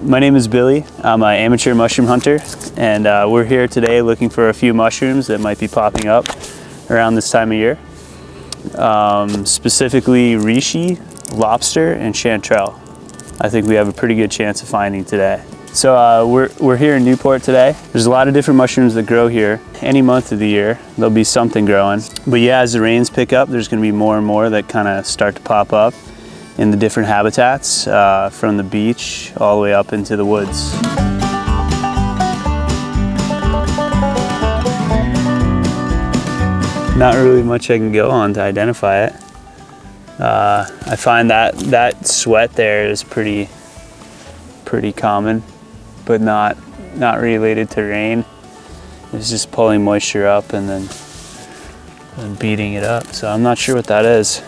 My name is Billy. I'm an amateur mushroom hunter, and we're here today looking for a few mushrooms that might be popping up around this time of year. Specifically reishi, lobster, and chanterelle. I think we have a pretty good chance of finding today. So we're here in Newport today. There's a lot of different mushrooms that grow here. Any month of the year, there'll be something growing. But yeah, as the rains pick up, there's gonna be more and more that kind of start to pop up in the different habitats, from the beach all the way up into the woods. Not really much I can go on to identify it. I find that sweat there is pretty common, but not related to rain. It's just pulling moisture up and then beating it up. So I'm not sure what that is.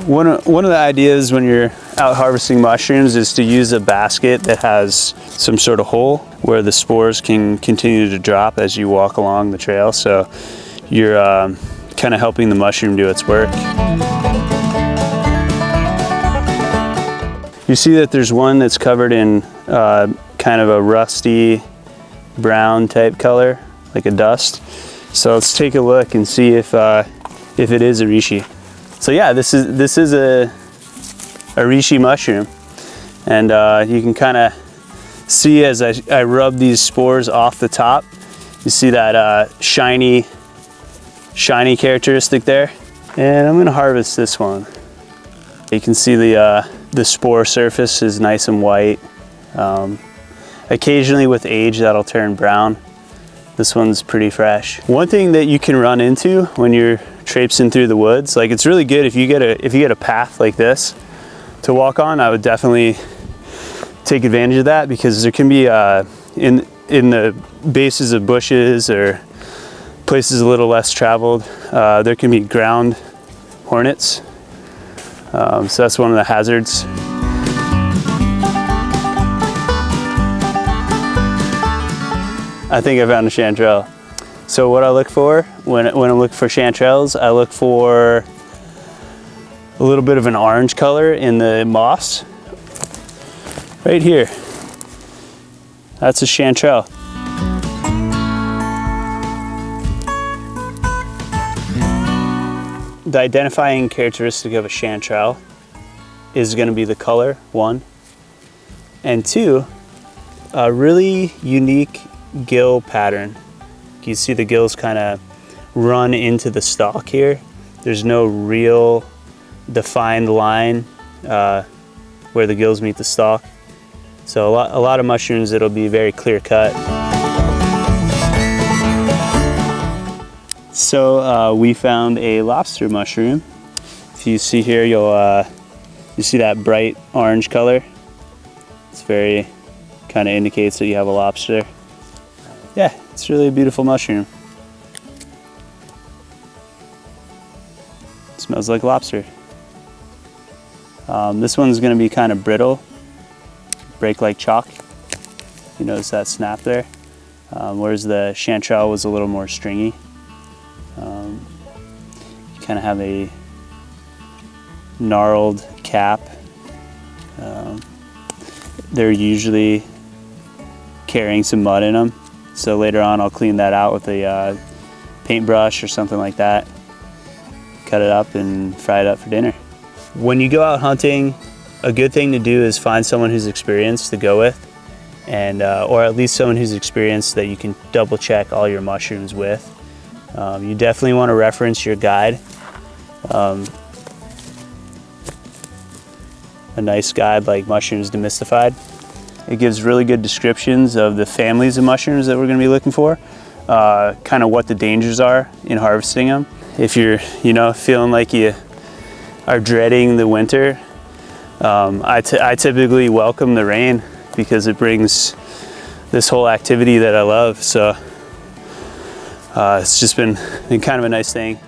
One of the ideas when you're out harvesting mushrooms is to use a basket that has some sort of hole where the spores can continue to drop as you walk along the trail. So you're kind of helping the mushroom do its work. You see that there's one that's covered in kind of a rusty brown type color, like a dust. So let's take a look and see if it is a reishi. So yeah, this is a reishi mushroom, and you can kind of see as I rub these spores off the top, you see that shiny characteristic there. And I'm gonna harvest this one. You can see the spore surface is nice and white. Occasionally with age that'll turn brown. This one's pretty fresh. One thing that you can run into when you're traipsing through the woods, like it's really good if you get a path like this to walk on. I would definitely take advantage of that, because there can be in the bases of bushes or places a little less traveled, there can be ground hornets. So that's one of the hazards. I think I found a chanterelle. So what I look for when I look for chanterelles, I look for a little bit of an orange color in the moss. Right here. That's a chanterelle. The identifying characteristic of a chanterelle is going to be the color, one, and two, a really unique gill pattern. You see the gills kind of run into the stalk here. There's no real defined line where the gills meet the stalk. So a lot of mushrooms, it'll be very clear cut. So we found a lobster mushroom. If you see here, you see that bright orange color. It's very kind of indicates that you have a lobster. Yeah, it's really a beautiful mushroom. It smells like lobster. This one's going to be kind of brittle, break like chalk. You notice that snap there, whereas the chanterelle was a little more stringy. You kind of have a gnarled cap. They're usually carrying some mud in them, so later on I'll clean that out with a paintbrush or something like that, cut it up and fry it up for dinner. When you go out hunting, a good thing to do is find someone who's experienced to go with, and or at least someone who's experienced that you can double check all your mushrooms with. You definitely want to reference your guide. A nice guide like Mushrooms Demystified. It gives really good descriptions of the families of mushrooms that we're going to be looking for, kind of what the dangers are in harvesting them. If you're, feeling like you are dreading the winter, I typically welcome the rain because it brings this whole activity that I love. So it's just been kind of a nice thing.